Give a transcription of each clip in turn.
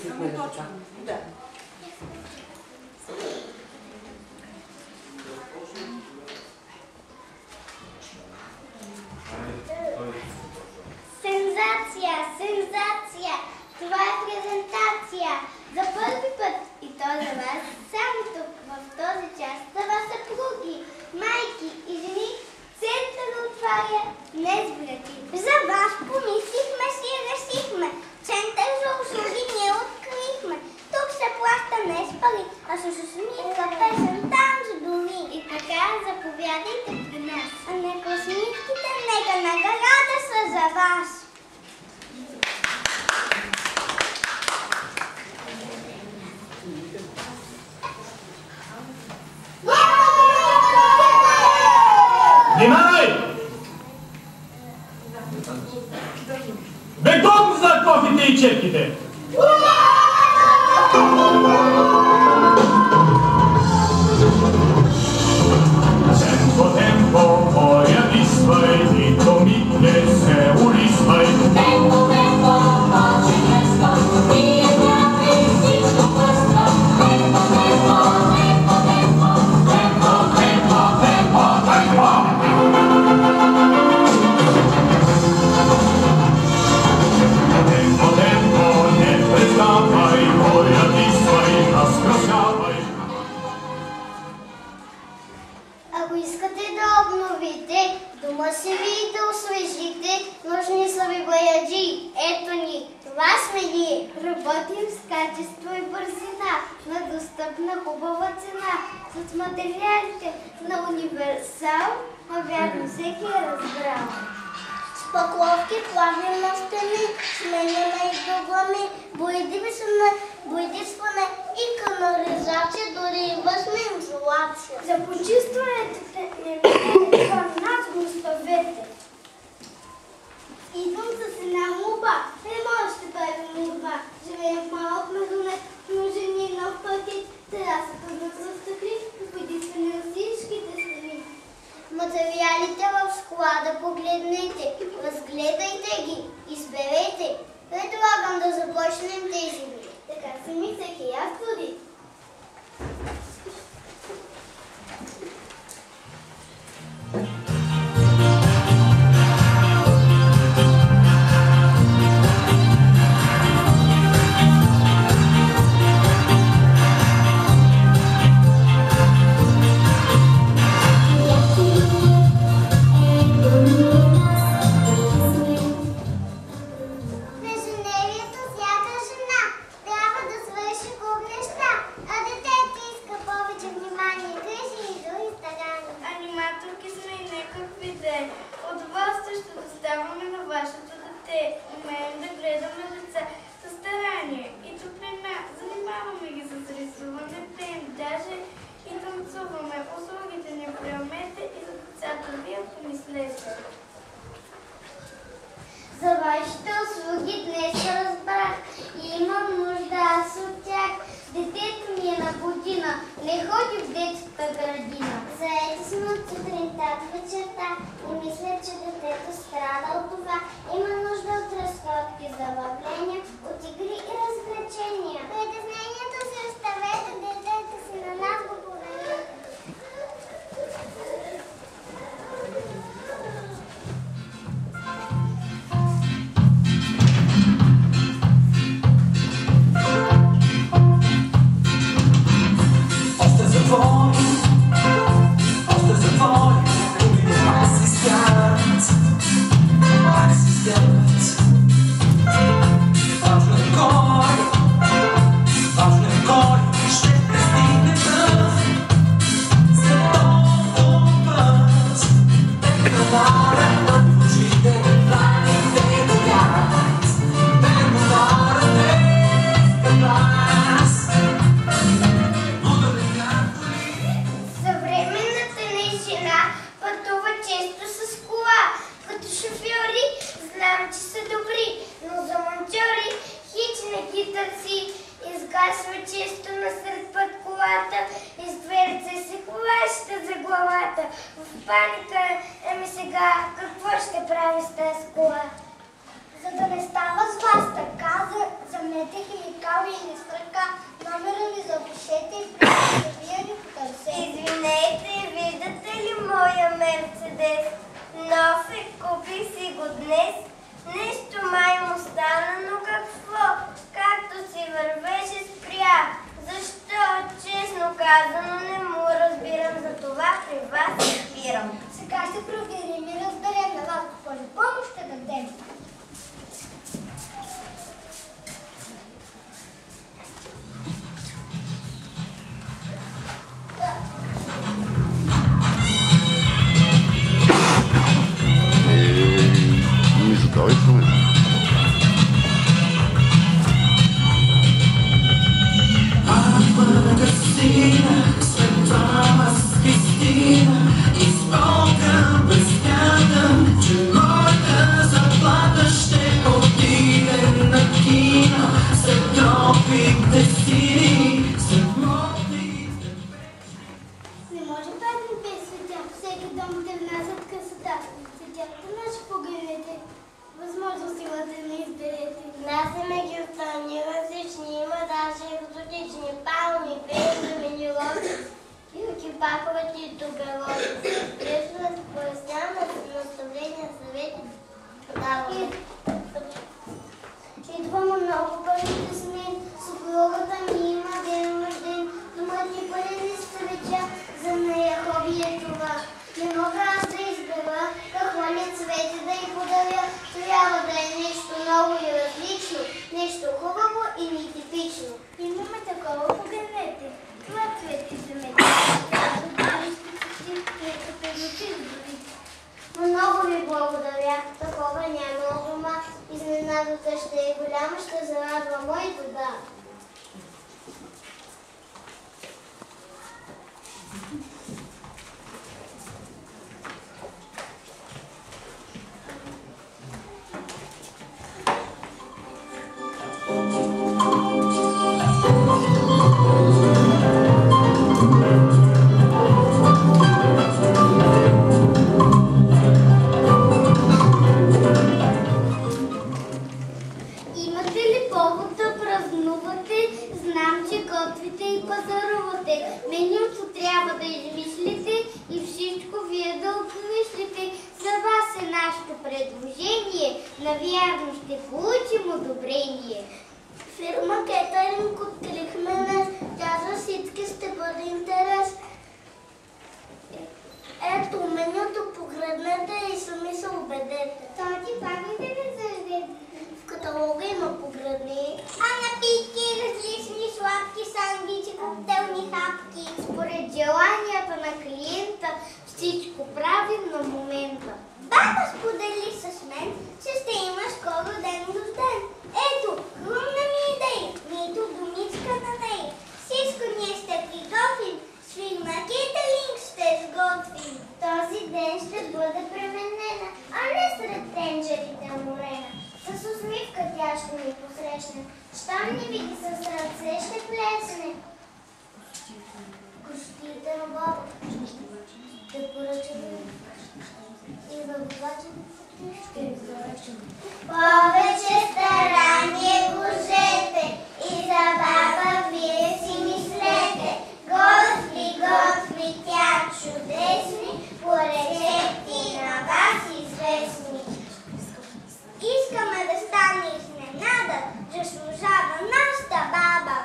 мислихме за това. Да. Сензация! Сензация! Това е презентация! За първи път и то за вас, само тук, в този час, за вас съпруги, майки и жени, център отваря днес врати. За вас помислихме си и решихме. Център за услуги ние открихме. Тук се плаща не с пари, а с усмивка, песен, танц, думи. И така заповядайте при нас. А нека усмивките, нека награда са за вас. Внимавай! Бегом за кофите и четките! Tempo, tempo, moja Wisłaj, i to mi nie se ulisłaj. Tempo, tempo, chodzi miasto, i jedna wyściczką prosto. Tempo, tempo, tempo, tempo, tempo, tempo, tempo, tempo. Tempo, tempo, nie przestawaj, moja Wisłaj, nas rozgawaj. Ако искате да обновите дома си ви и да освежите, нужни са ви баяджи. Ето ни, това сме ние. Работим с качество и бързина, на достъпна хубава цена. С материалите на Универсал, а вярно всеки е разбрал. Шпакловки плавим на стени, сменяме и дугами, боядисване и канализация, дори и външна изолация. За почистването не мислете към нас, оставете. Идвам с една молба, не може да бъде молба. Живеем в малък мазунет, нужен ни нов пакет, терасата на стъкли, боядисване на всичките страни. Материалите в склада погледнете, разгледайте ги, изберете. Предлагам да започнем тези дни. Така си мислех и аз туди. За вашите услуги днес разбрах и имам нужда аз от тях. Детето ми е на година, не ходи в детската градина. Заети сме от сутринта до вечерта и мисля, че детето страда от това. Има нужда от разходки, забавления, от игри и развлечения. Притеснението си оставете, детето си на нас го поверете. Изгасва често насред път колата, из дверица се хваща за главата. В паника, ами сега, какво ще прави с тази кола? За да не става с вас така, замнете химикали и Купи си го днес. Нещо май му стана, но какво? Както си вървеше спря. Защо? Честно казано не му разбирам, за това при вас спирам. Сега ще проверим и разберем на вас какво ли помощ ще дадем. Не задавай се, ме. Не може празник без светя. Всеки дом да внасят късата. Светята наши погледнете. Възможност имате да не изберете. Насеме ги остани различни. Има даже екзотични палми, бензамини, лози. Юки, паковете и туберози. Лесно да се поясняваме с наставления, съвети. Идвам много пъти с мен. Съпругата ми има ден рожден. Домът ми пълен и светя. За нея хоби е това. Не мога аз да избера какво ли цвете да й подаря. Трябва да е нещо ново и различно. Нещо хубаво и нетипично. Имаме такова, погледнете. Това цвети за мен. Много ви благодаря. Такова няма у дома. Изненадата ще е голяма, ще зарадва моето да. Имате ли повод да празнувате? Знам, че готвите и пазарувате. Менюто трябва да измислите и всичко вие да обмислите. За вас е нашето предложение. Навярно ще получим одобрение. Фирма Кетъринг открихме днес. Тя за всички ще бъде интерес. Ето менюто, погледнете и сами се убедете. Този памите ли заждете? В каталога има погледни. А напитки, различни сладки сандвичи, коктейлни хапки. Според желанията на клиента всичко правим на момента. Баба сподели с мен, че ще има скоро ден рожден. Ето, хрумна ми идея, нито думичка на нея. Всичко ние ще приготвим, с фирма Кетъринг ще сготвим. Този ден ще бъде пременена, а не сред тенджерите морена. С усмивка тя ще ни посрещне, щом ни види с ръце ще плесне. Гостите на баба ще поръчаме и да обачим повече старание вложете и за баба вие си мислете. Готви тя чудесни, по рецепти на вас известни. Искаме да стане изненада, заслужава нашата баба.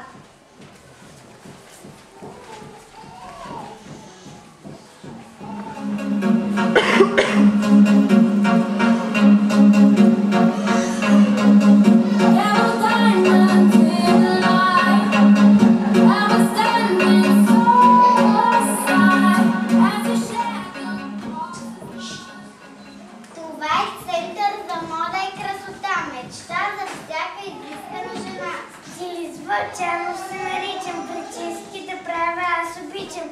Чано се наричам, прическите правя аз обичам.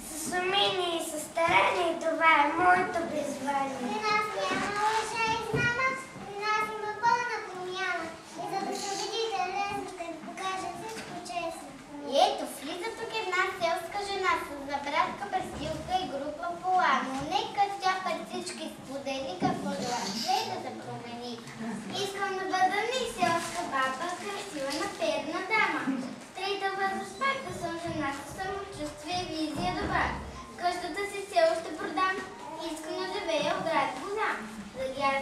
С умение и с старание, това е моето призвание. При нас няма лъжа и знама, при нас има пълна промяна. И за да се убедите, лесно ще ви покажа всичко честно. И ето, влиза тук една селска жена с забратка, престилка и група пола. Но нека тя пред всички сподели какво желае да се промени. Искам да бъда ни селска баба, красива напредна дама. Трета възраст пак да съм жена, със самочувствие, визия добра. Къщата си село ще продам, искам да живея в град голям. Да ги аз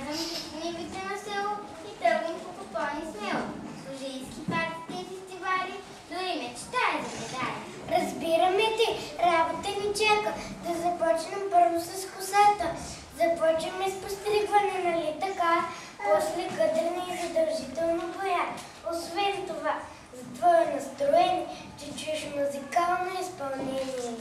работа ни чака. Да започнем първо с косата. Започваме с постригване, нали така? После къдрене и задължително боя. Освен това, за твое настроение, че чуеш музикално изпълнение.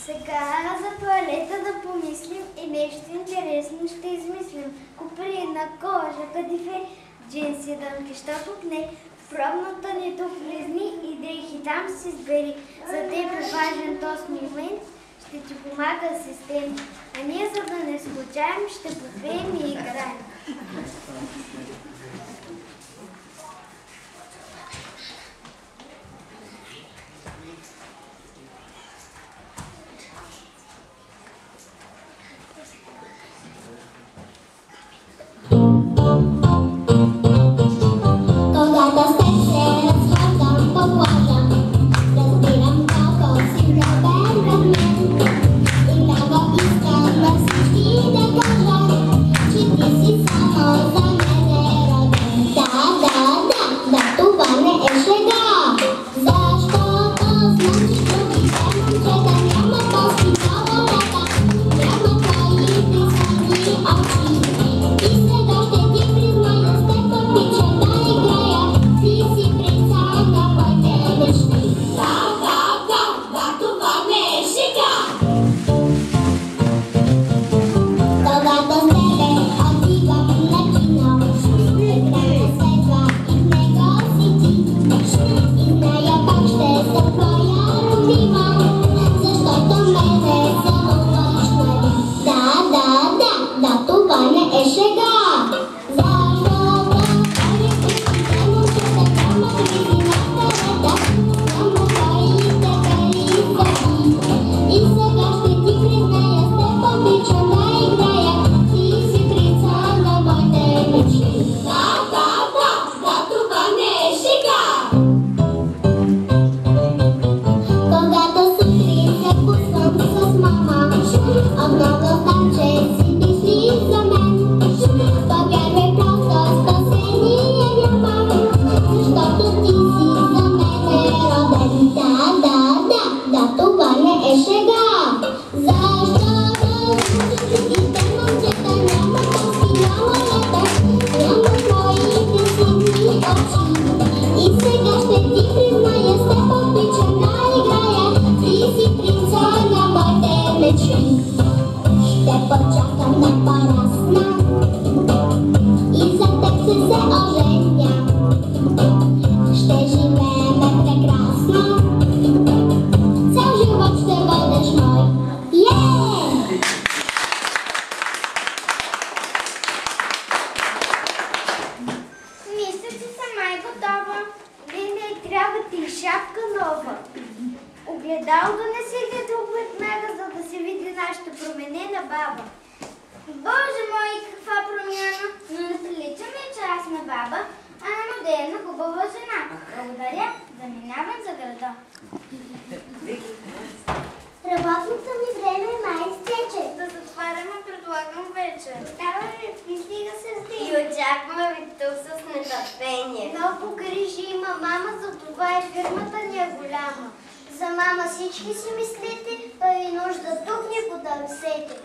Сега за туалета да помислим и нещо интересно ще измислим. Куприна, кожа, кадифе, джинси, дънки, що тук не. В пробната ни тук влезни и да их и там си сбери. За теб е важен този момент, ще ти помага асистент. А ние, за да не скучаем, ще попеем и играем. огледало донеси ли друг веднага, за да се види нашата променена баба. Боже мой, каква промяна! Но не прилича ми, че аз на баба, а на модерна хубава жена. Благодаря, заминавам за града. Работното ми време май изтече. Да затваряме, предлагам вечер. Става ли, не стига се сди. И очакваме ви тук с нетърпение. Много грижи има мама, за това и фирмата ни е голяма. За мама всички си мислите, па ви нужда тук ни потърсете.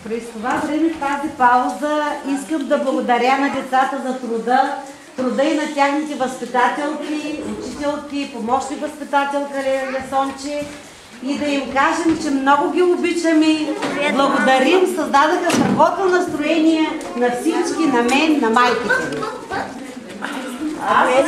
През това време, в тази пауза, искам да благодаря на децата за труда и на тяхните възпитателки, учителки, помощни възпитателка Лесонче и да им кажем, че много ги обичаме, благодарим, създадаха страхотно настроение на всички, на мен, на майките. Аз не